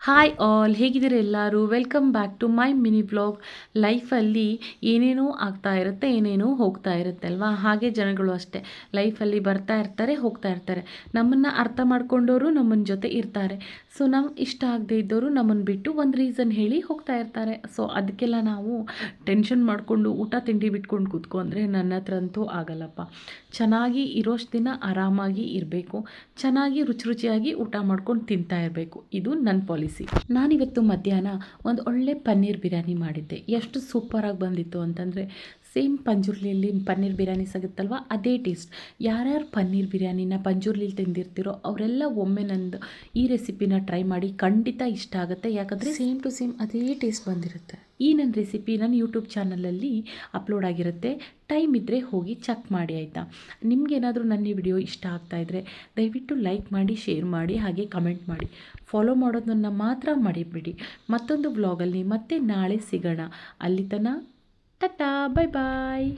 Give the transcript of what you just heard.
Hi all, ಹೇಗಿದ್ದೀರ ಎಲ್ಲರೂ? Welcome back to my mini vlog. ಲೈಫಲ್ಲಿ ಏನೇನೋ ಆಗ್ತಾ ಇರುತ್ತೆ, ಏನೇನೋ ಹೋಗ್ತಾ ಇರುತ್ತೆ ಅಲ್ವಾ? ಹಾಗೆ ಜನಗಳು ಅಷ್ಟೇ, ಲೈಫಲ್ಲಿ ಬರ್ತಾ ಇರ್ತಾರೆ, ಹೋಗ್ತಾ ಇರ್ತಾರೆ. ನಮ್ಮನ್ನು ಅರ್ಥ ಮಾಡ್ಕೊಂಡವರು ನಮ್ಮನ್ನ ಜೊತೆ ಇರ್ತಾರೆ. ಸೊ ನಾವು ಇಷ್ಟ ಆಗದೆ ಇದ್ದವರು ನಮ್ಮನ್ನು ಬಿಟ್ಟು ಒಂದು ರೀಸನ್ ಹೇಳಿ ಹೋಗ್ತಾ ಇರ್ತಾರೆ. ಸೊ ಅದಕ್ಕೆಲ್ಲ ನಾವು ಟೆನ್ಷನ್ ಮಾಡಿಕೊಂಡು ಊಟ ತಿಂಡಿ ಬಿಟ್ಕೊಂಡು ಕೂತ್ಕೊಂಡ್ರೆ ನನ್ನ ಹತ್ರ ಅಂತೂ ಆಗಲ್ಲಪ್ಪ. ಚೆನ್ನಾಗಿ ಇರೋಷ್ಟು ದಿನ ಆರಾಮಾಗಿ ಇರಬೇಕು, ಚೆನ್ನಾಗಿ ರುಚಿ ರುಚಿಯಾಗಿ ಊಟ ಮಾಡ್ಕೊಂಡು ತಿಂತಾ ಇರಬೇಕು. ಇದು ನನ್ನ ಪಾಲಿಸಿ. ನಾನಿವತ್ತು ಮಧ್ಯಾಹ್ನ ಒಂದು ಒಳ್ಳೆ ಪನ್ನೀರ್ ಬಿರಿಯಾನಿ ಮಾಡಿದ್ದೆ. ಎಷ್ಟು ಸೂಪರಾಗಿ ಬಂದಿತ್ತು ಅಂತಂದರೆ, ಸೇಮ್ ಪಂಜುರ್ಲಿಯಲ್ಲಿ ಪನ್ನೀರ್ ಬಿರಿಯಾನಿ ಸಿಗುತ್ತಲ್ವ, ಅದೇ ಟೇಸ್ಟ್. ಯಾರ್ಯಾರು ಪನ್ನೀರ್ ಬಿರಿಯಾನಿನ ಪಂಜುರ್ಲಿಲಿ ತಿಂದಿರ್ತೀರೋ ಅವರೆಲ್ಲ ಒಮ್ಮೆ ನಂದು ಈ ರೆಸಿಪಿನ ಟ್ರೈ ಮಾಡಿ, ಖಂಡಿತ ಇಷ್ಟ ಆಗುತ್ತೆ. ಯಾಕಂದರೆ ಸೇಮ್ ಟು ಸೇಮ್ ಅದೇ ಟೇಸ್ಟ್ ಬಂದಿರುತ್ತೆ. ಈ ನನ್ನ ರೆಸಿಪಿ ನನ್ನ ಯೂಟ್ಯೂಬ್ ಚಾನಲಲ್ಲಿ ಅಪ್ಲೋಡ್ ಆಗಿರುತ್ತೆ. ಟೈಮ್ ಇದ್ದರೆ ಹೋಗಿ ಚೆಕ್ ಮಾಡಿ, ಆಯಿತಾ? ನಿಮಗೇನಾದರೂ ನನ್ನ ವಿಡಿಯೋ ಇಷ್ಟ ಆಗ್ತಾಯಿದ್ರೆ ದಯವಿಟ್ಟು ಲೈಕ್ ಮಾಡಿ, ಶೇರ್ ಮಾಡಿ, ಹಾಗೆ ಕಮೆಂಟ್ ಮಾಡಿ. ಫಾಲೋ ಮಾಡೋದನ್ನು ಮಾತ್ರ ಮರಿಬೇಡಿ. ಮತ್ತೊಂದು ವ್ಲಾಗಲ್ಲಿ ಮತ್ತೆ ನಾಳೆ ಸಿಗೋಣ. ಅಲ್ಲಿ ತನಕ ಟಾಟಾ, ಬೈ ಬಾಯ್.